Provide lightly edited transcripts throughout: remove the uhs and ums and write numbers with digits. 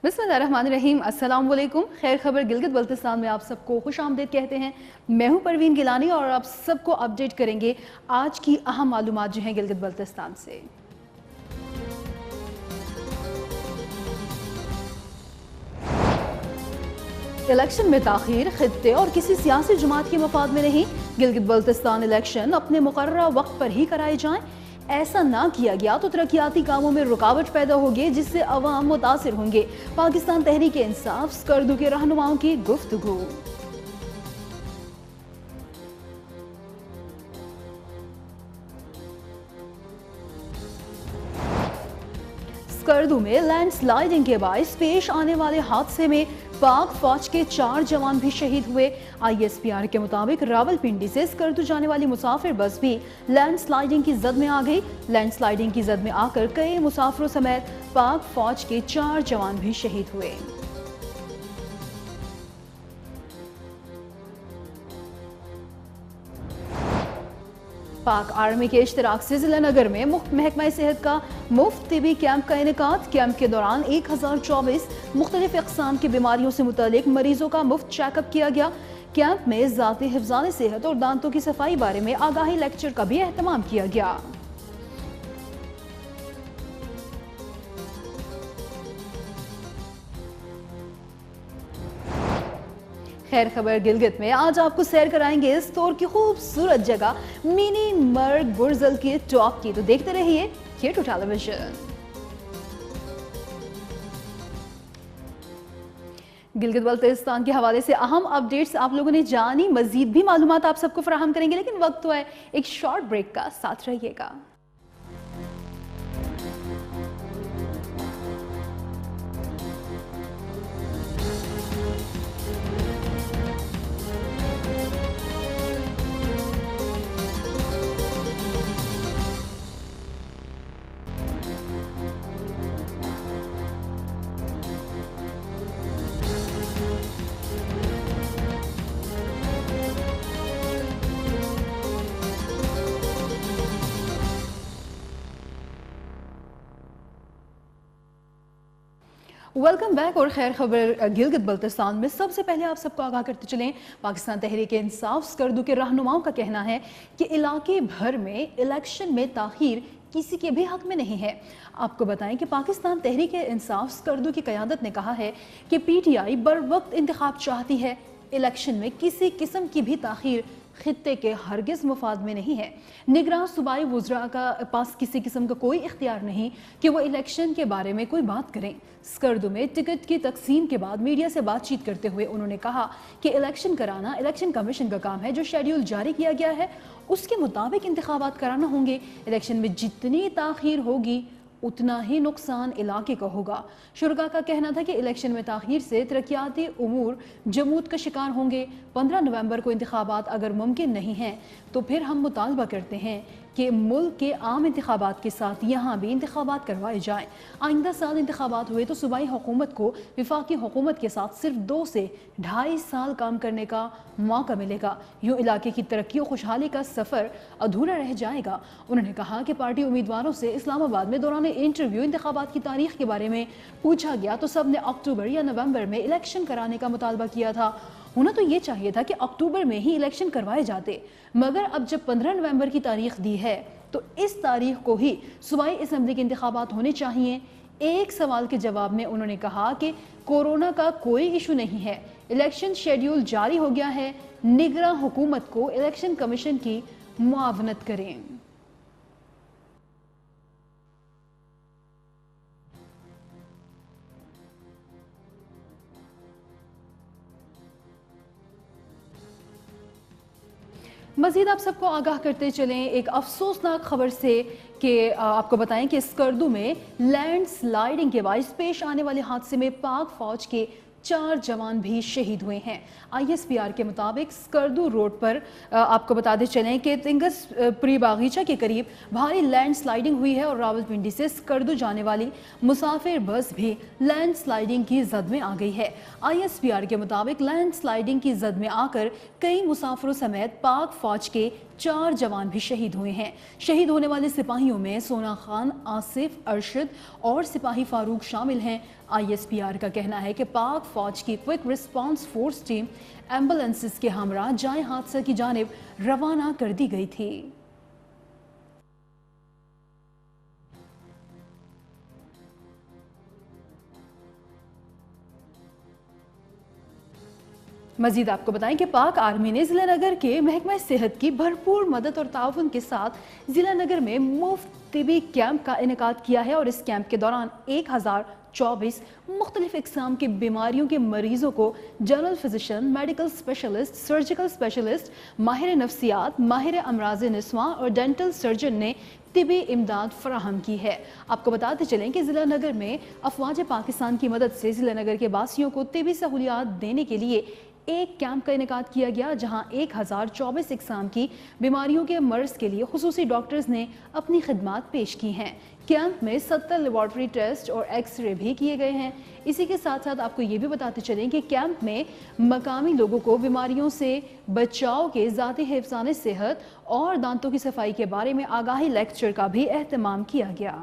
बिस्मिल्लाहिर्रहमानिर्रहीम, अस्सलाम वालेकुम। खैर खबर गिलगित बल्तिस्तान में आप सबको खुश आमदीद कहते हैं। मैं हूं परवीन गिलानी और आप सबको अपडेट करेंगे आज की अहम मालूमात जो हैं गिलगित बल्तिस्तान से। इलेक्शन में ताखीर खित्ते और किसी सियासी जमात के मफाद में नहीं। गिलगित बल्तिस्तान इलेक्शन अपने मुकर्ररा वक्त पर ही कराए जाएं। ऐसा ना किया गया तो तरक्याती कामों में रुकावट पैदा होगी, जिससे अवाम मुतासिर होंगे। पाकिस्तान तहरीक इंसाफ स्कर्दू के रहनुमाओं की गुफ्तगू। स्कर्दू में लैंडस्लाइडिंग के बायस पेश आने वाले हादसे में पाक फौज के 4 जवान भी शहीद हुए। ISPR के मुताबिक रावलपिंडी से स्कर्दू जाने वाली मुसाफिर बस भी लैंडस्लाइडिंग की जद में आ गई। लैंडस्लाइडिंग की जद में आकर कई मुसाफिरों समेत पाक फौज के 4 जवान भी शहीद हुए। पाक आर्मी के इश्तराक से जिला नगर में मुफ्त महकमा सेहत का मुफ्त तिबी कैंप का इनेकाद। कैंप के दौरान 1024 मुख्तलिफ अक़साम की बीमारियों से मुतालिक मरीजों का मुफ्त चेकअप किया गया। कैंप में ज़ाती हिफ़्ज़ान सेहत और दांतों की सफाई बारे में आगाही लेक्चर का भी एहतमाम किया गया। खैर खबर गिलगित में आज आपको सैर कराएंगे इस तौर की खूबसूरत जगह मिनी मर्ग बुर्जल के टॉप की। तो देखते रहिए K2 टेलीविजन। गिलगित बल्तिस्तान के हवाले से अहम अपडेट्स आप लोगों ने जानी। मजीद भी मालूमात आप सबको फराहम करेंगे, लेकिन वक्त तो है एक शॉर्ट ब्रेक का। साथ रहिएगा। Welcome back. और खैर खबर गिलगित बल्तिस्तान में सबसे पहले आप सबको आगाह करते चलें। पाकिस्तान तहरीक इंसाफ स्कर्दू के रहनुमाओं का कहना है कि इलाके भर में इलेक्शन में ताखीर किसी के भी हक में नहीं है। आपको बताएं कि पाकिस्तान तहरीक इंसाफ स्कर्दू की क़यादत ने कहा है कि PTI बर वक्त इंतखाब चाहती है। इलेक्शन में किसी किस्म की भी ताखीर खित्ते के हरगिज़ मुफाद में नहीं है। निगरान सूबाई वुज़रा का पास किसी किस्म का कोई इख्तियार नहीं कि वो इलेक्शन के बारे में कोई बात करें। स्कर्दू में टिकट की तकसीम के बाद मीडिया से बातचीत करते हुए उन्होंने कहा कि इलेक्शन कराना इलेक्शन कमीशन का काम है। जो शेड्यूल जारी किया गया है उसके मुताबिक इंतखाबात कराना होंगे। इलेक्शन में जितनी ताखीर होगी उतना ही नुकसान इलाके का होगा। शुरका का कहना था कि इलेक्शन में ताखीर से तरक्याती उमूर जमूद का शिकार होंगे। 15 नवंबर को इंतखाबात अगर मुमकिन नहीं है तो फिर हम मुतालबा करते हैं कि मुल्क के आम इंतखाबात के साथ यहाँ भी इंतखाबात करवाए जाएँ। आइंदा साल इंतखाबात हुए तो सूबाई हुकूमत को वफाकी हुकूमत के साथ सिर्फ 2 से 2.5 साल काम करने का मौका मिलेगा। यूँ इलाके की तरक्की और खुशहाली का सफ़र अधूरा रह जाएगा। उन्होंने कहा कि पार्टी उम्मीदवारों से इस्लामाबाद में दौरान इंटरव्यू इंतखाबात की तारीख के बारे में पूछा गया तो सब ने अक्टूबर या नवंबर में इलेक्शन कराने का मुतालबा किया था। होना तो ये चाहिए था कि अक्टूबर में ही इलेक्शन करवाए जाते, मगर अब जब 15 नवंबर की तारीख दी है तो इस तारीख को ही सूबाई असम्बली के इंतखाबात होने चाहिए। एक सवाल के जवाब में उन्होंने कहा कि कोरोना का कोई इशू नहीं है, इलेक्शन शेड्यूल जारी हो गया है, निगरान हुकूमत को इलेक्शन कमीशन की मुआवनत करें। मज़ीद आप सबको आगाह करते चलें एक अफसोसनाक खबर से कि आपको बताएं कि स्कर्दू में लैंडस्लाइडिंग के बायस पेश आने वाले हादसे में पाक फौज के 4 जवान भी शहीद हुए हैं। ISPR के मुताबिक स्कर्दू रोड पर आपको बताते चलें कि तिंगस प्री बागीचा के करीब भारी लैंडस्लाइडिंग हुई है और रावलपिंडी से स्कर्दू जाने वाली मुसाफिर बस भी लैंडस्लाइडिंग की जद में आ गई है। ISPR के मुताबिक लैंडस्लाइडिंग की जद में आकर कई मुसाफिरों समेत पाक फौज के 4 जवान भी शहीद हुए हैं। शहीद होने वाले सिपाहियों में सोना खान, आसिफ, अरशद और सिपाही फारूक शामिल हैं। ISPR का कहना है कि पाक फौज की quick response force team ambulances के हमरा जाए हादसा की जानिब रवाना कर दी गई थी। मजीद आपको बताएं कि पाक आर्मी ने जिला नगर के महकमा सेहत की भरपूर मदद और ताउन के साथ जिला नगर में मुफ्त तिबी कैंप का इनेकाद किया है और इस कैंप के दौरान 1024 मुख्तलिफ इकसाम की बीमारियों के मरीजों को general physician, medical specialist, surgical specialist, माहिर नफ्सियात, माहिर अमराज निस्वा और डेंटल सर्जन ने तिबी इमदाद फराहम की है। आपको बताते चलें कि जिला नगर में अफवाज पाकिस्तान की मदद से जिला नगर के वासियों को तिबी सहूलियात देने के लिए एक कैंप का इनेकाद किया गया, जहां 1024 इकसाम की बीमारियों के मर्ज के लिए खुसूसी डॉक्टर्स ने अपनी खिदमात पेश की हैं। कैंप में 70 लेबॉर्ट्री टेस्ट और एक्सरे भी किए गए हैं। इसी के साथ साथ आपको ये भी बताते चलें कि कैंप में मकामी लोगों को बीमारियों से बचाव के ज़ाती हिफ्ज़ान सेहत और दांतों की सफाई के बारे में आगाही लेक्चर का भी एहतमाम किया गया।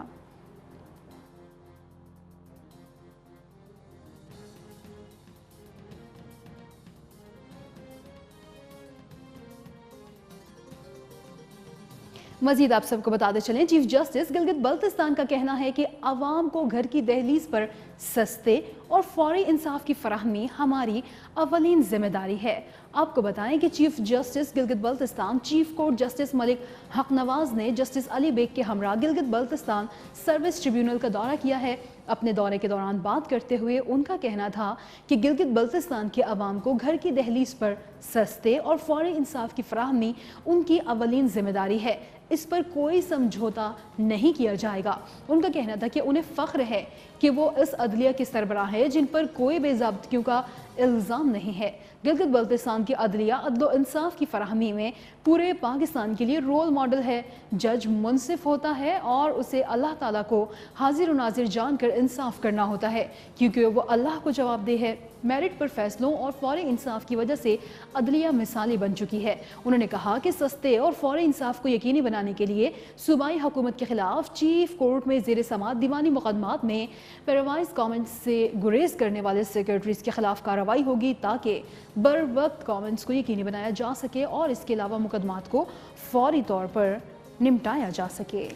मजीद आप सबको बताते चलें, चीफ जस्टिस गिलगित बल्तिस्तान का कहना है कि आवाम को घर की दहलीज पर सस्ते और फौरी इंसाफ की फराहमी हमारी अवलीन जिम्मेदारी है। आपको बताएं कि chief justice Gilgit Baltistan chief court justice Malik हक नवाज ने जस्टिस अली बेग के हमरा गिलगित बल्तिस्तान सर्विस ट्रिब्यूनल का दौरा किया है। अपने दौरे के दौरान बात करते हुए उनका कहना था कि गिलगित बल्तिस्तान के अवाम को घर की दहलीज पर सस्ते और फौरी इंसाफ की फराहमी उनकी अवलीन जिम्मेदारी है। इस पर कोई समझौता नहीं किया जाएगा। उनका कहना था कि उन्हें फख्र है कि वो इस अदलिया के सरबराह है जिन पर कोई बेज़ाब्तियों का इल्ज़ाम नहीं है। गिलगित बल्तिस्तान की अदलिया अदल इंसाफ की फराहमी में पूरे पाकिस्तान के लिए रोल मॉडल है। जज मुनसिफ होता है और उसे अल्लाह ताला को हाजिर नाजिर जानकर इंसाफ करना होता है, क्योंकि वो अल्लाह को जवाबदेह है। मेरिट पर फैसलों और फौरी इंसाफ की वजह से अदलिया मिसाली बन चुकी है। उन्होंने कहा कि सस्ते और फौरी इंसाफ को यकीनी बनाने के लिए सूबाई हुकूमत के खिलाफ चीफ कोर्ट में ज़ेर समात दीवानी मुकदमात में पैरवाइज कमेंट्स से गुरेज करने वाले सेक्रेटरीज के खिलाफ कार्रवाई होगी, ताकि बर वक्त कमेंट्स को यकीनी बनाया जा सके और इसके अलावा मुकदमात को फौरी तौर पर निपटाया जा सके।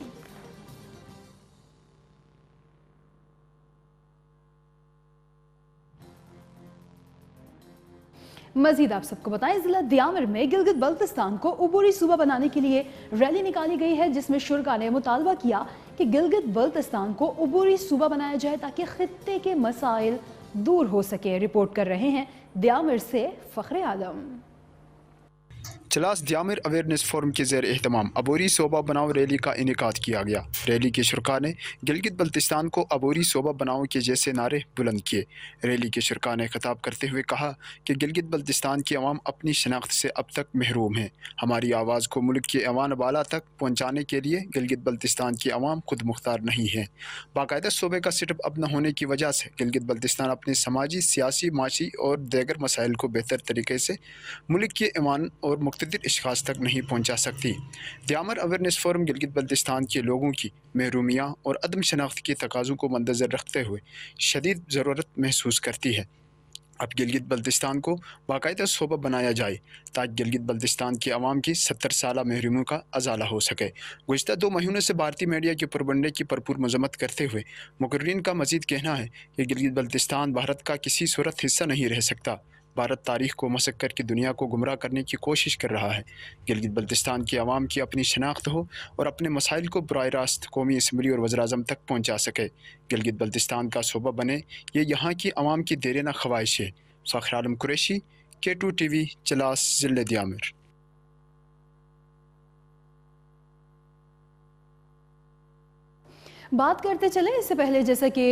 मजीद आप सबको बताएं, जिला दियामर में गिलगित बल्तिस्तान को उबूरी सूबा बनाने के लिए रैली निकाली गई है, जिसमें शुरा ने मुतालबा किया कि गिलगित बल्तिस्तान को उबूरी सूबा बनाया जाए ताकि खित्ते के मसाइल दूर हो सके। रिपोर्ट कर रहे हैं दियामर से फखरे आलम। चलास दियामर अवेयरनेस फोरम के ज़ेर एहतमाम अबोरी सोबा बनाओ रैली का इनेकाद किया गया। रैली के शुरा ने गिलगित बल्तिस्तान को अबोरी सोबा बनाओ के जैसे नारे बुलंद किए। रैली के शुरा ने खिताब करते हुए कहा कि गिलगित बल्तिस्तान की अवाम अपनी शनाख्त से अब तक महरूम है। हमारी आवाज़ को मुल्क के ऐवान बाला तक पहुँचाने के लिए गिलगित बल्तिस्तान की अवाम खुद मुख्तार नहीं है। बाकायदा सूबे का सेटअप अब न होने की वजह से गिलगित बल्तिस्तान अपने समाजी, सियासी, माशी और दीगर मसाइल को बेहतर तरीके से मुल्क के ऐवान और मुख्तलिफ अशखास तक नहीं पहुँचा सकती। दियामर अवेयरनेस फोरम गिलगित बल्तिस्तान के लोगों की महरूमियाँ और अदम शनाख्त के तकाज़ों को मद्देनज़र रखते हुए शदीद ज़रूरत महसूस करती है। अब गिलगित बल्तिस्तान को बाकायदा सूबा बनाया जाए ताकि गिलगित बल्तिस्तान की आवाम की 70 साला महरूमियों का अजाला हो सके। गुज़िश्ता 2 महीनों से भारतीय मीडिया के पुरबंडे की भरपूर मजम्मत करते हुए मुकर्रीन का मज़ीद कहना है कि गिलगित बल्तिस्तान भारत का किसी सूरत हिस्सा नहीं रह सकता। भारत तारीख़ को मसक करके दुनिया को गुमराह करने की कोशिश कर रहा है। गिलगित बल्तिस्तान की आवाम की अपनी शनाख्त हो और अपने मसाइल को बराह रास्त कौमी असम्बली और वज़ीर-ए-आज़म तक पहुँचा सके। गिलगित बल्तिस्तान का सूबा बने, ये यहाँ की आवाम की देर-ए-ना ख्वाहिश है। फ़खर आलम कुरैशी, K2 TV, चलास, ज़िले दियामर। बात करते चले, इससे पहले जैसा कि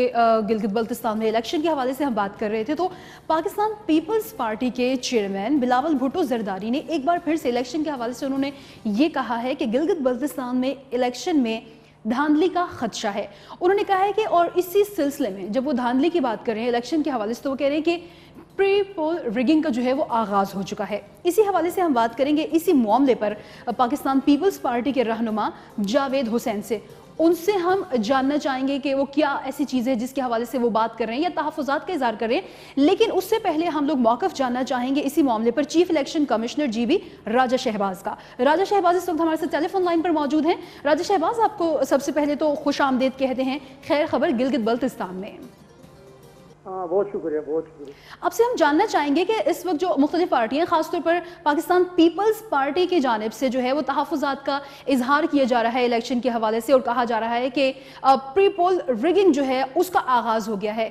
गिलगित बल्तिस्तान में इलेक्शन के हवाले से हम बात कर रहे थे, तो पाकिस्तान पीपल्स पार्टी के चेयरमैन बिलावल भुट्टो जरदारी ने एक बार फिर से इलेक्शन के हवाले से उन्होंने ये कहा है कि गिलगित बल्तिस्तान में इलेक्शन में धांधली का खदशा है। उन्होंने कहा है कि और इसी सिलसिले में जब वो धांधली की बात कर रहे हैं इलेक्शन के हवाले से, तो वो कह रहे हैं कि प्री पोल रिगिंग का जो है वो आगाज हो चुका है। इसी हवाले से हम बात करेंगे इसी मामले पर पाकिस्तान पीपल्स पार्टी के रहनुमा जावेद हुसैन से। उनसे हम जानना चाहेंगे कि वो क्या ऐसी चीज़ है जिसके हवाले से वो बात कर रहे हैं या तहफ़्फ़ुज़ात का इज़हार कर रहे हैं। लेकिन उससे पहले हम लोग मौक़िफ़ जानना चाहेंगे इसी मामले पर चीफ इलेक्शन कमिश्नर जीबी राजा शहबाज का। राजा शहबाज इस वक्त हमारे साथ टेलीफोन लाइन पर मौजूद हैं। राजा शहबाज, आपको सबसे पहले तो खुश आमदीद कहते हैं खैर खबर गिलगित बल्तिस्तान में। बहुत शुक्रिया, बहुत शुक्रिया। आपसे हम जानना चाहेंगे कि इस वक्त जो मुख्तलिफ पार्टियां, खासतौर पर पाकिस्तान पीपल्स पार्टी की जानिब से जो है वो तहफ़्फ़ुज़ात का इजहार किया जा रहा है इलेक्शन के हवाले से, और कहा जा रहा है कि प्री पोल रिगिंग जो है उसका आगाज हो गया है।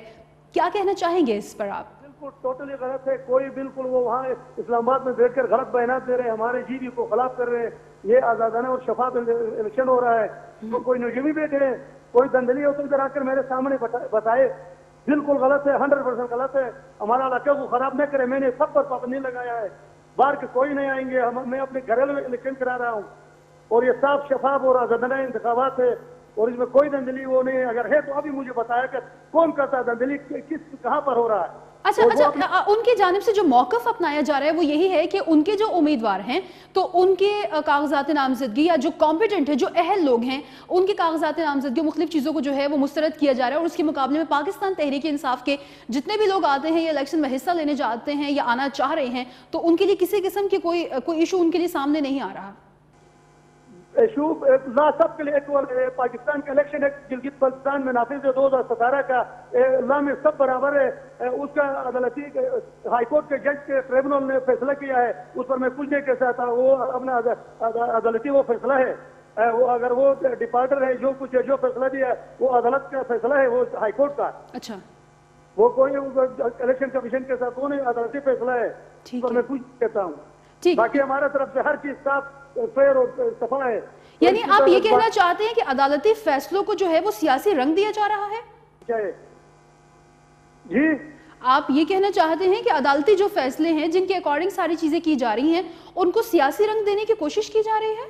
क्या कहना चाहेंगे इस पर आप? बिल्कुल टोटली गलत है। कोई बिल्कुल वो वहाँ इस्लामाबाद में बैठकर गलत बयान दे रहे हैं, हमारे जीबी को खिलाफ कर रहे हैं। ये आजादाना और शफाफ इलेक्शन हो रहा है। तो कोई नजमी बैठे हैं, कोई दंदली हो तो इधर आकर मेरे सामने बताए। बिल्कुल गलत है, 100% गलत है। हमारा इलाके को खराब न करे, मैंने सब पर पाबंदी लगाया है। बाहर के कोई नहीं आएंगे, मैं अपने घरेलू इलेक्शन करा रहा हूँ और ये साफ शफाफ और आजादाना इंतखाबात है और इसमें कोई दंदली वो नहीं है। अगर है तो अभी मुझे बताया कि कौन करता है दंदली, किस कहाँ पर हो रहा है। अच्छा, उनकी जानिब से जो मौक़िफ़ अपनाया जा रहा है वो यही है कि उनके जो उम्मीदवार हैं तो उनके कागजात नामजदगी या जो कॉम्पिटेंट है, जो अहल लोग हैं, उनके कागजात नामजदगी मुख्तलिफ चीज़ों को जो है वो मुस्तरद किया जा रहा है। और उसके मुकाबले में पाकिस्तान तहरीक इंसाफ के जितने भी लोग आते हैं या इलेक्शन में हिस्सा लेने जाते हैं या आना चाह रहे हैं, तो उनके लिए किसी किस्म की कोई इशू उनके लिए सामने नहीं आ रहा। इशू ला सबके लिए इक्वल है। पाकिस्तान का इलेक्शन एक्ट गिलगित बल्तिस्तान में नाफिज है 2017 का, ला में सब बराबर है। उसका अदालती हाईकोर्ट के जज के ट्रिब्यूनल ने फैसला किया है, उस पर मैं कुछ नहीं कह सकता। वो अपना अदालती वो फैसला है। वो अगर वो डिपार्टर है, जो फैसला दिया वो अदालत का फैसला है, वो हाईकोर्ट का। अच्छा, वो कोई इलेक्शन कमीशन के साथ वो नहीं, अदालती फैसला है। पर मैं कुछ कहता हूँ, बाकी हमारे तरफ से हर चीज साफ फेयर और सफा है। यानी आप ये कहना चाहते हैं कि अदालती फैसलों को जो है वो सियासी रंग दिया जा रहा है? जी, आप ये कहना चाहते हैं कि अदालती जो फैसले हैं जिनके अकॉर्डिंग सारी चीजें की जा रही हैं उनको सियासी रंग देने की कोशिश की जा रही है?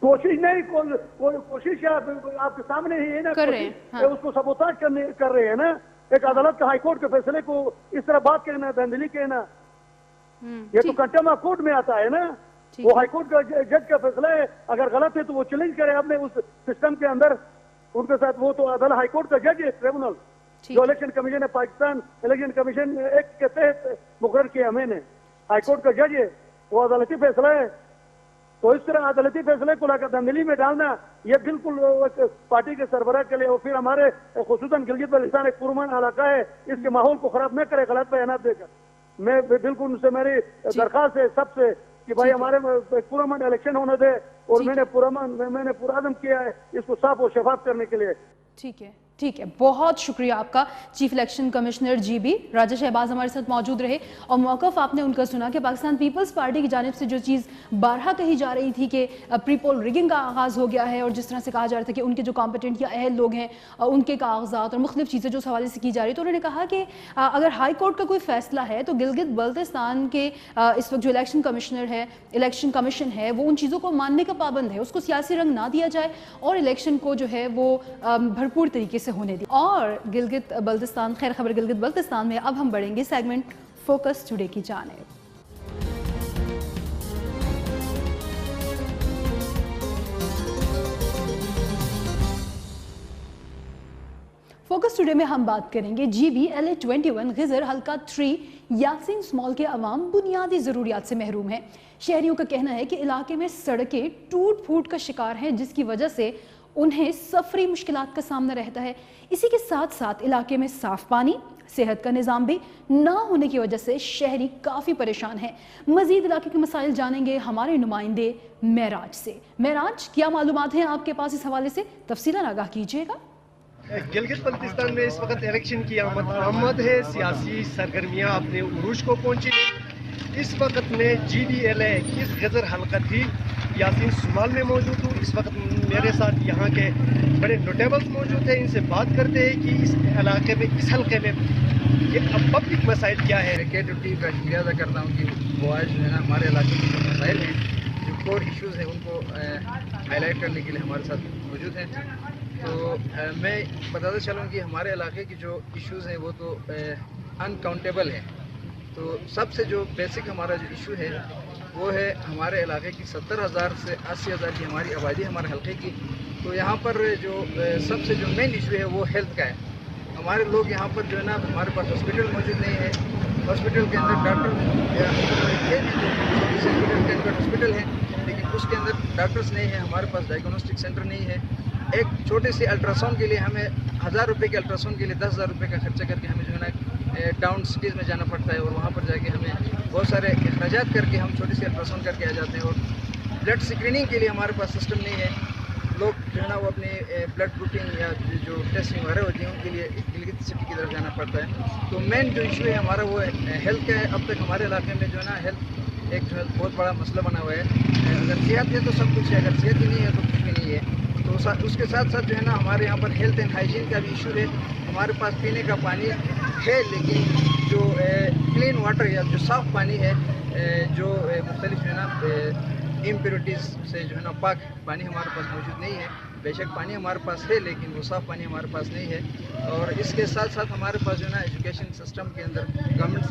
कोशिश नहीं, कोशिश आपके सामने ही है ना, कर रहे हैं। हाँ। उसको सबोताज कर रहे हैं ना। एक अदालत का हाईकोर्ट के फैसले को इस तरह बात कहना, धांधली कहना, ये तो कंटेम्प्ट ऑफ कोर्ट में आता है ना। वो हाईकोर्ट का जज का फैसला है, अगर गलत है तो वो चैलेंज करे अपने उस सिस्टम के अंदर उनके साथ। वो तो अदालत हाईकोर्ट का जज है, ट्रिब्यूनल जो इलेक्शन कमीशन है, पाकिस्तान इलेक्शन कमीशन एक्ट के तहत मुकर्रर किया मैंने। हाईकोर्ट का जज है, वो अदालती फैसला है। तो इस तरह अदालती फैसले को लाकर दंगली में डालना ये बिल्कुल पार्टी के सरबराह के लिए और फिर हमारे खुसूसन गिलगित बल्तिस्तान एक पुरअमन इलाका है, इसके माहौल को खराब न करे गलत बयान देकर। मैं बिल्कुल उनसे मेरी दरखास्त है सबसे कि भाई हमारे पुरअमन इलेक्शन होने दे और मैंने पूरा आदम किया है इसको साफ और शफाफ करने के लिए। ठीक है, ठीक है, बहुत शुक्रिया आपका। चीफ इलेक्शन कमिश्नर जीबी राजा शहबाज हमारे साथ मौजूद रहे और मौक़िफ़ आपने उनका सुना कि पाकिस्तान पीपल्स पार्टी की जानिब से जो चीज़ बारहा कही जा रही थी कि प्री पोल रिगिंग का आगाज़ हो गया है और जिस तरह से कहा जा रहा था कि उनके जो कॉम्पिटेंट या अहल लोग हैं उनके कागजात और मुख्तलिफ चीज़ें जो उस हवाले से की जा रही है, तो उन्होंने कहा कि अगर हाई कोर्ट का कोई फैसला है तो गिलगित बल्तिस्तान के इस वक्त जो इलेक्शन कमिश्नर है, इलेक्शन कमीशन है, वो उन चीज़ों को मानने का पाबंद है, उसको सियासी रंग ना दिया जाए और इलेक्शन को जो है वो भरपूर तरीके से होने दी। और गिलगित बल्तिस्तान, खैर खबर गिलगित बल्तिस्तान में अब हम बढ़ेंगे सेगमेंट फोकस टुडे की जानिब। फोकस टुडे में हम बात करेंगे GBLA 21 गिजर हल्का 3 यासीन स्मॉल के अवाम बुनियादी ज़रूरियात से महरूम हैं। शहरियों का कहना है कि इलाके में सड़कें टूट फूट का शिकार हैं, जिसकी वजह से उन्हें सफरी मुश्किलात का सामना रहता है। इसी के साथ साथ इलाके में साफ पानी, सेहत का निज़ाम भी ना होने की वजह से शहरी काफ़ी परेशान हैं। मज़ीद इलाके के मसाइल जानेंगे हमारे नुमाइंदे महराज से। महराज, क्या मालूमात हैं आपके पास इस हवाले से? तफसीलन आगाह कीजिएगा। गिलगित बल्तिस्तान में इस वक्त इलेक्शन की आमद है, सियासी सरगर्मियाँ अपने उरूज को पहुँची। इस वक्त में GBLA इस गजर हल्का थी यासीन सुमाल में मौजूद हूँ। इस वक्त मेरे साथ यहाँ के बड़े नोटेबल्स मौजूद हैं, इनसे बात करते हैं कि इस इलाके में, इस हल्के में ये अब पब्लिक मसाइल क्या है। K2T का शुक्रिया अदा करता हूँ कि वो आज जो है ना हमारे इलाके के जो मसाइल हैं, जो कोर इश्यूज़ हैं, उनको हाईलाइट करने के लिए हमारे साथ मौजूद हैं। तो मैं बताता चलूँ कि हमारे इलाके की जो इश्यूज़ हैं वो तो अनकाउंटेबल हैं। تو سب سے جو بیسک ہمارا جو ایشو ہے وہ ہے ہمارے علاقے کی 70,000 سے 80,000 کی ہماری آبادی ہمارے حلقے کی. تو یہاں پر جو سب سے جو مین ایشو ہے وہ ہیلتھ کا ہے. ہمارے لوگ یہاں پر جو ہے نا ہمارے پاس ہاسپٹل موجود نہیں ہے. ہاسپٹل کے اندر ڈاکٹر ہاسپٹل ہے لیکن اس کے اندر ڈاکٹرز نہیں ہیں. ہمارے پاس ڈائگنوسٹک سینٹر نہیں ہے. ایک چھوٹے سے الٹراساؤنڈ کے لیے ہمیں 1,000 روپے کے الٹراساؤنڈ کے لیے 10,000 روپے کا خرچہ کر کے ہمیں جو ہے نا ٹاؤن سٹیز میں جانا پڑتا ہے اور وہاں پر جا کے ہمیں بہت سارے اخراجات کر کے ہم چھوٹی سی الٹراساؤنڈ کر کے آ جاتے ہیں. اور بلڈ اسکریننگ کے لیے ہمارے پاس سسٹم نہیں ہے. لوگ جو ہے نا وہ اپنی بلڈ گروپنگ یا جو ٹیسٹنگ وغیرہ ہوتی ہیں ان کے لیے گلگت سٹی کی طرف جانا پڑتا ہے. تو مین جو ایشو ہے ہمارا وہ ہیلتھ کا ہے. اب تک ہمارے علاقے میں جو ہے نا ہیلتھ ایک جو ہے بہت بڑا مسئلہ بنا ہوا ہے. اگر صحت ہے تو سب کچھ ہے, اگر صحت ہی نہیں ہے تو کچھ بھی نہیں ہے. تو اس کے ساتھ ساتھ جو ہے نا ہمارے یہاں پر ہیلتھ اینڈ ہائیجین کا بھی ایشو ہے. ہمارے پاس پینے کا پانی ہے لیکن جو کلین واٹر یا جو صاف پانی ہے جو مختلف جو ہے نا امپیورٹیز سے جو ہے نا پاک پانی ہمارے پاس موجود نہیں ہے. بے شک پانی ہمارے پاس ہے لیکن وہ صاف پانی ہمارے پاس نہیں ہے. اور اس کے ساتھ ساتھ ہمارے پاس جو ہے نا ایجوکیشن سسٹم کے اندر گورنمنٹ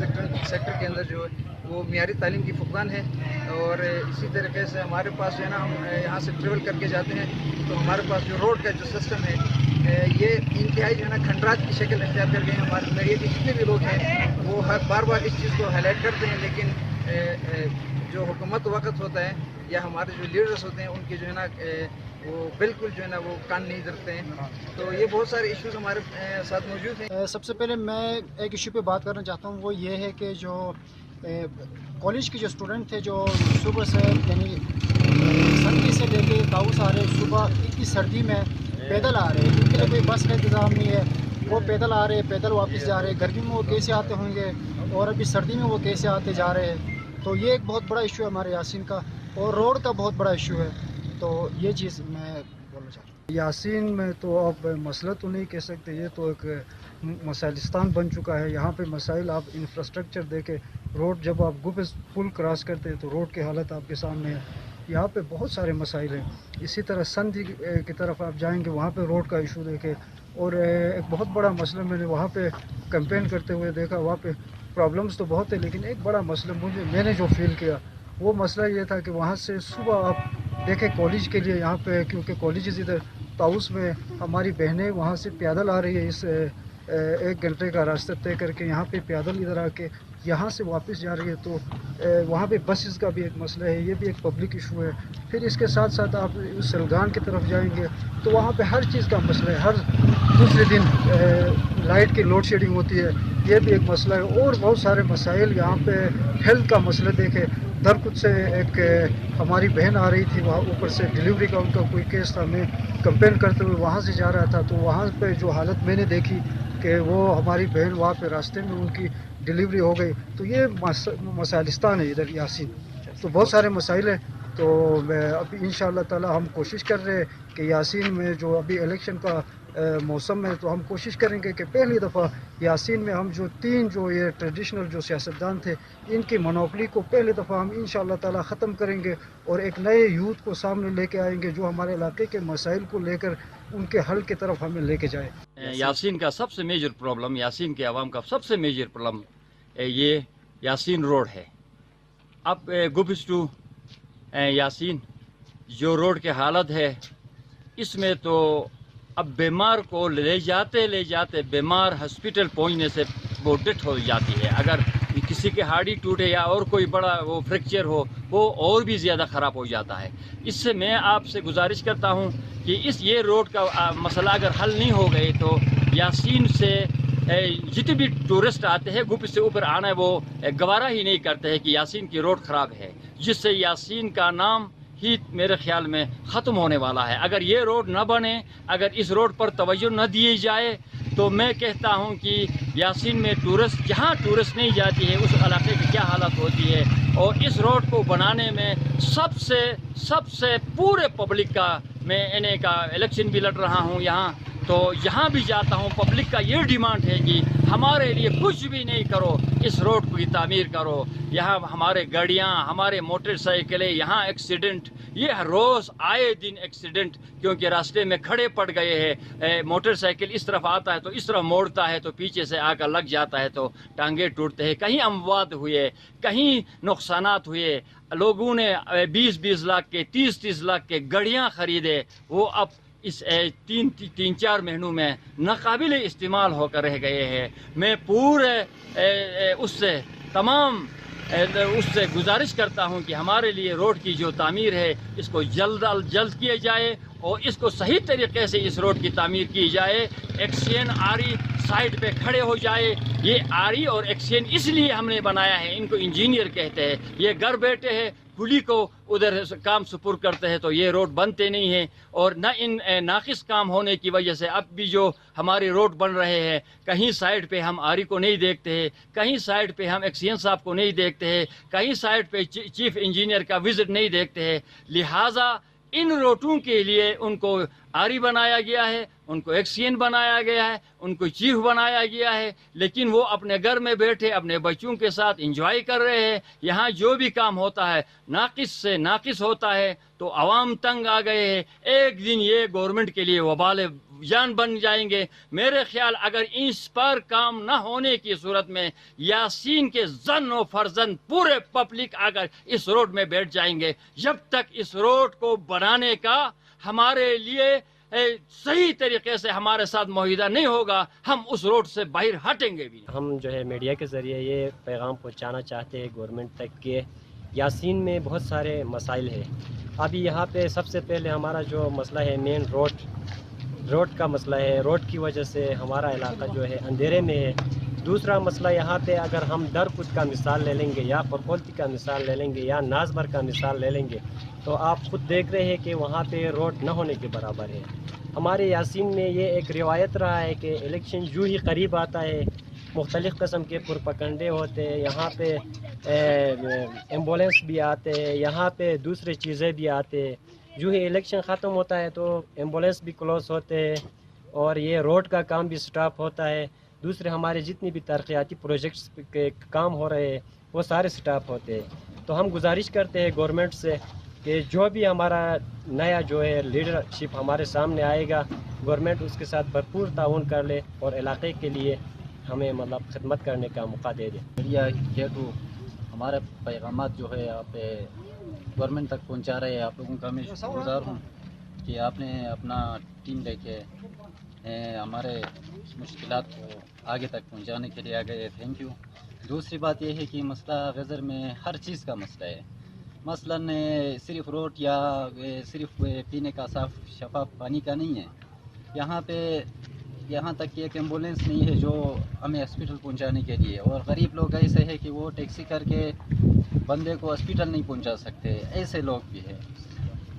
سیکٹر کے اندر جو ہے وہ معیاری تعلیم کی فقدان ہے. اور اسی طریقے سے ہمارے پاس جو ہے نا ہم یہاں سے ٹریول کر کے جاتے ہیں تو ہمارے پاس جو روڈ کا جو سسٹم ہے یہ انتہائی جو ہے نا کھنڈرات کی شکل اختیار کر گئے ہیں. ہمارے میڈیا کے جتنے بھی لوگ ہیں وہ بار بار اس چیز کو ہائی لائٹ کرتے ہیں لیکن جو حکومت وقت ہوتا ہے یا ہمارے جو لیڈرز ہوتے ہیں ان کی جو ہے نا وہ بالکل جو ہے نا وہ کان نہیں دھرتے ہیں. تو یہ بہت سارے ایشوز ہمارے ساتھ موجود ہیں. سب سے پہلے میں ایک ایشو پہ بات کرنا چاہتا ہوں, وہ یہ ہے کہ جو کالج کے جو اسٹوڈنٹ تھے جو صبح سے یعنی سردی سے لے کے تاؤس آ رہے, صبح اتنی سردی میں پیدل آ رہے, ان کے لیے کوئی بس کا انتظام نہیں ہے, وہ پیدل آ رہے, پیدل واپس جا رہے. گرمی میں وہ کیسے آتے ہوں گے اور ابھی سردی میں وہ کیسے آتے جا رہے ہیں. تو یہ ایک بہت بڑا ایشو ہے ہمارے یاسین کا, اور روڈ کا بہت بڑا ایشو ہے. تو یہ چیز میں بولنا چاہتا ہوں. یاسین میں تو آپ مسئلہ تو نہیں کہہ سکتے, یہ تو ایک مسائلستان بن چکا ہے. یہاں پہ مسائل آپ انفراسٹرکچر دیکھیں, روڈ جب آپ گوبز پل کراس کرتے ہیں تو روڈ کی حالت آپ کے سامنے ہے. یہاں پہ بہت سارے مسائل ہیں. اسی طرح سندھ کی طرف آپ جائیں گے وہاں پہ روڈ کا ایشو دیکھیں. اور ایک بہت بڑا مسئلہ میں نے وہاں پہ کیمپین کرتے ہوئے دیکھا, وہاں پہ پرابلمس تو بہت ہے لیکن ایک بڑا مسئلہ میں نے جو فیل کیا وہ مسئلہ یہ تھا کہ وہاں سے صبح آپ دیکھیں کالج کے لیے یہاں پہ, کیونکہ کالجز ادھر تاؤس میں, ہماری بہنیں وہاں سے پیدل آ رہی ہے اس 1 گھنٹے کا راستہ طے کر کے یہاں پہ پیدل ادھر آ کے یہاں سے واپس جا رہی ہے. تو وہاں پہ بسز کا بھی ایک مسئلہ ہے, یہ بھی ایک پبلک ایشو ہے. پھر اس کے ساتھ ساتھ آپ سلگان کی طرف جائیں گے تو وہاں پہ ہر چیز کا مسئلہ ہے. ہر دوسرے دن لائٹ کی لوڈ شیڈنگ ہوتی ہے, یہ بھی ایک مسئلہ ہے. اور بہت سارے مسائل یہاں پہ. ہیلتھ کا مسئلہ دیکھیں, درکت سے ایک ہماری بہن آ رہی تھی, وہاں اوپر سے ڈیلیوری کا ان کا کوئی کیس تھا, میں کمپین کرتے ہوئے وہاں سے جا رہا تھا تو وہاں پہ جو حالت میں نے دیکھی کہ وہ ہماری بہن وہاں پہ راستے میں ان کی ڈیلیوری ہو گئی. تو یہ مسائلستان ہے ادھر یاسین. تو بہت سارے مسائل ہیں. تو ابھی انشاءاللہ تعالی ہم کوشش کر رہے ہیں کہ یاسین میں جو ابھی الیکشن کا موسم ہے تو ہم کوشش کریں گے کہ پہلی دفعہ یاسین میں ہم جو 3 جو یہ ٹریڈیشنل جو سیاستدان تھے ان کی منوپلی کو پہلی دفعہ ہم انشاءاللہ تعالی ختم کریں گے اور ایک نئے یوتھ کو سامنے لے کے آئیں گے جو ہمارے علاقے کے مسائل کو لے کر ان کے حل کی طرف ہمیں لے کے جائے. یاسین کا سب سے میجر پرابلم, یاسین کے عوام کا سب سے میجر پرابلم یہ یاسین روڈ ہے. اب گوبز ٹو یاسین جو روڈ کے حالت ہے اس میں تو اب بیمار کو لے جاتے بیمار ہاسپٹل پہنچنے سے وہ ڈیتھ ہو جاتی ہے. اگر کسی کے ہاڑی ٹوٹے یا اور کوئی بڑا وہ فریکچر ہو وہ اور بھی زیادہ خراب ہو جاتا ہے. اس سے میں آپ سے گزارش کرتا ہوں کہ یہ روڈ کا مسئلہ اگر حل نہیں ہو گئے تو یاسین سے جتنے بھی ٹورسٹ آتے ہیں گوبز سے اوپر آنا ہے وہ گوارا ہی نہیں کرتے ہیں کہ یاسین کی روڈ خراب ہے, جس سے یاسین کا نام ہی میرے خیال میں ختم ہونے والا ہے. اگر یہ روڈ نہ بنے, اگر اس روڈ پر توجہ نہ دی جائے تو میں کہتا ہوں کہ یاسین میں جہاں ٹورسٹ نہیں جاتی ہے اس علاقے کی کیا حالت ہوتی ہے. اور اس روڈ کو بنانے میں سب سے پورے پبلک کا, میں انے کا الیکشن بھی لڑ رہا ہوں یہاں, تو یہاں بھی جاتا ہوں, پبلک کا یہ ڈیمانڈ ہے کہ ہمارے لیے کچھ بھی نہیں کرو, اس روڈ کی تعمیر کرو. یہاں ہمارے گاڑیاں, ہمارے موٹر سائیکلیں, یہاں ایکسیڈنٹ ये रोज़ आए दिन एक्सीडेंट, क्योंकि रास्ते में खड़े पड़ गए हैं। मोटरसाइकिल इस तरफ आता है तो इस तरफ मोड़ता है तो पीछे से आकर लग जाता है तो टांगे टूटते हैं। कहीं अमवात हुए, कहीं नुकसानात हुए। लोगों ने 20-20 लाख के, 30-30 लाख के गाड़ियाँ खरीदे, वो अब इस 3-4 महीनों में नाकाबिल इस्तेमाल होकर रह गए हैं। मैं पूरे उससे तमाम उससे गुजारिश करता हूं कि हमारे लिए रोड की जो तामीर है इसको जल्द किया जाए और इसको सही तरीके से इस रोड की तामीर की जाए। एक्सचेंज आरी साइड पे खड़े हो जाए। ये आरी और एक्सचेंज इसलिए हमने बनाया है, इनको इंजीनियर कहते हैं। ये घर बैठे हैं, कुली को उधर काम सुपुर करते हैं तो ये रोड बनते नहीं हैं। और न इन नाकिस काम होने की वजह से अब भी जो हमारे रोड बन रहे हैं, कहीं साइड पे हम आरी को नहीं देखते हैं, कहीं साइड पे हम एक्सचेंज साहब को नहीं देखते हैं, कहीं साइड पे चीफ इंजीनियर का विजिट नहीं देखते हैं। लिहाजा इन रोडों के लिए उनको आरी बनाया गया है, उनको एक्सचेंज बनाया गया है, उनको चीफ बनाया गया है, लेकिन वो अपने घर में बैठे अपने बच्चों के साथ एंजॉय कर रहे हैं। यहाँ जो भी काम होता है नाकिस से नाकिस होता है तो आवाम तंग आ गए हैं। एक दिन ये गवर्नमेंट के लिए वबाल जान बन जाएंगे। मेरे ख्याल अगर इस पर काम न होने की सूरत में यासीन के जन और फर्जन पूरे पब्लिक अगर इस रोड में बैठ जाएंगे, जब तक इस रोड को बनाने का हमारे लिए सही तरीके से हमारे साथ मुआहिदा नहीं होगा, हम उस रोड से बाहर हटेंगे भी। हम जो है मीडिया के ज़रिए ये पैगाम पहुंचाना चाहते हैं गवर्नमेंट तक कि यासीन में बहुत सारे मसाइल हैं। अभी यहाँ पे सबसे पहले हमारा जो मसला है मेन रोड का मसला है। रोड की वजह से हमारा इलाका जो है अंधेरे में है। दूसरा मसला यहाँ पे अगर हम दरकुद का मिसाल ले लेंगे या परकोल्ती का मिसाल ले लेंगे या नाजबर का मिसाल ले लेंगे तो आप खुद देख रहे हैं कि वहाँ पे रोड न होने के बराबर है। हमारे यासीन में ये एक रिवायत रहा है कि इलेक्शन जो ही करीब आता है मुख्तलिफ़ किस्म के पुरपकंडे होते हैं, यहाँ पे एम्बुलेंस भी आते हैं, यहाँ पे दूसरी चीज़ें भी आते हैं। जो ही इलेक्शन ख़त्म होता है तो एम्बुलेंस भी क्लोज होते हैं और ये रोड का काम भी स्टॉप होता है। दूसरे हमारे जितनी भी तरक्याती प्रोजेक्ट्स के काम हो रहे हैं वो सारे स्टॉप होते हैं। तो हम गुजारिश करते हैं गवर्नमेंट से कि जो भी हमारा नया जो है लीडरशिप हमारे सामने आएगा, गवर्नमेंट उसके साथ भरपूर ताउन कर ले और इलाके के लिए हमें मतलब खिदमत करने का मौका दे दे। मीडिया के थ्रू हमारे पैगामात जो है आप गवर्नमेंट तक पहुंचा रहे हैं। आप लोगों का मैं शुक्रगुजार हूँ कि आपने अपना टीम लेके हमारे मुश्किलात को आगे तक पहुंचाने के लिए आ गए। Thank you. दूसरी बात यह है कि मसला गज़र में हर चीज़ का मसला है। मसलन सिर्फ रोड या सिर्फ पीने का साफ़ शफाफ पानी का नहीं है। यहाँ तक कि एक एम्बुलेंस नहीं है जो हमें हॉस्पिटल पहुंचाने के लिए, और गरीब लोग ऐसे हैं कि वो टैक्सी करके बंदे को हॉस्पिटल नहीं पहुंचा सकते, ऐसे लोग भी हैं।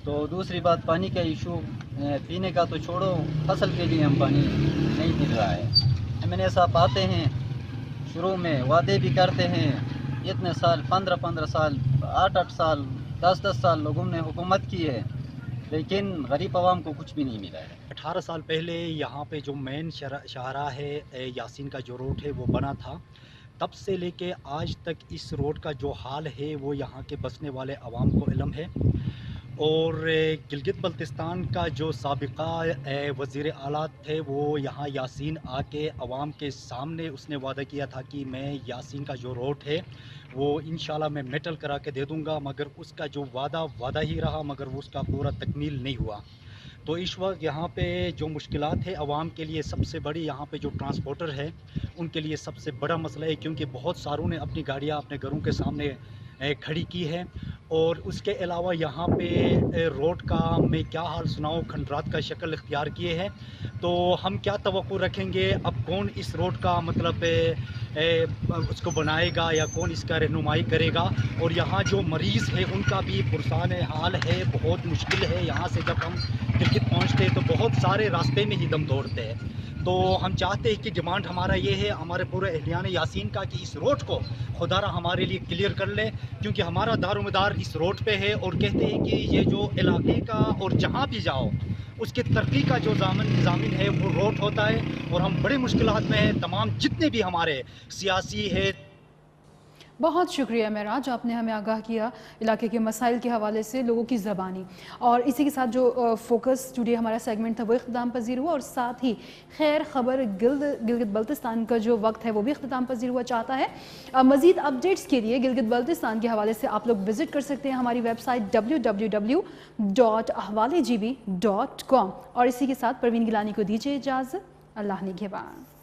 तो दूसरी बात पानी का इशू, पीने का तो छोड़ो, फसल के लिए हम पानी नहीं मिल रहा है। एमएनए साहब आते हैं, शुरू में वादे भी करते हैं, इतने साल 15-15 साल 8-8 साल 10-10 साल लोगों ने हुकूमत की है, लेकिन गरीब आवाम को कुछ भी नहीं मिला है। 18 साल पहले यहाँ पे जो मेन शाहरा है यासीन का जो रोड है वो बना था, तब से लेके आज तक इस रोड का जो हाल है वो यहाँ के बसने वाले आवाम को इल्म है। और गिलगित बल्तिस्तान का जो साबिका वज़ीर आला थे वो यहाँ यासीन आके आवाम के सामने उसने वादा किया था कि मैं यासीन का जो रोड है वो इंशाल्लाह मैं मेटल करा के दे दूँगा, मगर उसका जो वादा ही रहा, मगर वो उसका पूरा तकमील नहीं हुआ। तो इस वक्त यहाँ पे जो मुश्किलात है आवाम के लिए, सबसे बड़ी यहाँ पे जो ट्रांसपोर्टर है उनके लिए सबसे बड़ा मसला है, क्योंकि बहुत सारों ने अपनी गाड़ियाँ अपने घरों के सामने खड़ी की है। और उसके अलावा यहाँ पे रोड का मैं क्या हाल सुनाऊँ, खंडरात का शक्ल इख्तियार किए हैं। तो हम क्या तवक्कुल रखेंगे, अब कौन इस रोड का मतलब उसको बनाएगा या कौन इसका रहनुमाई करेगा। और यहाँ जो मरीज़ है उनका भी पुरसान हाल है, बहुत मुश्किल है। यहाँ से जब हम गिलगित पहुँचते हैं तो बहुत सारे रास्ते में ही दम तोड़ते हैं। तो हम चाहते हैं कि डिमांड हमारा ये है हमारे पूरे अहलियान यासीन का कि इस रोड को खुदारा हमारे लिए क्लियर कर ले, क्योंकि हमारा दारोमदार इस रोड पे है। और कहते हैं कि ये जो इलाके का और जहाँ भी जाओ उसके तरक्की का जो ज़ामिन है वो रोड होता है। और हम बड़ी मुश्किलात में हैं, तमाम जितने भी हमारे सियासी है। बहुत शुक्रिया महराज, आपने हमें आगाह किया इलाके के मसाइल के हवाले से लोगों की ज़बानी। और इसी के साथ जो फोकस टुडे हमारा सेगमेंट था वो इख्तिताम पजीर हुआ, और साथ ही खैर खबर गिलगित बल्तिस्तान का जो वक्त है वो भी इख्तिताम पजीर हुआ चाहता है। मज़ीद अपडेट्स के लिए गिलगित बल्तिस्तान के हवाले से आप लोग विज़िट कर सकते हैं हमारी वेबसाइट www.ahwalegb.com। और इसी के साथ परवीन गिलानी को दीजिए इजाज़त। अल्लाह निगहबान।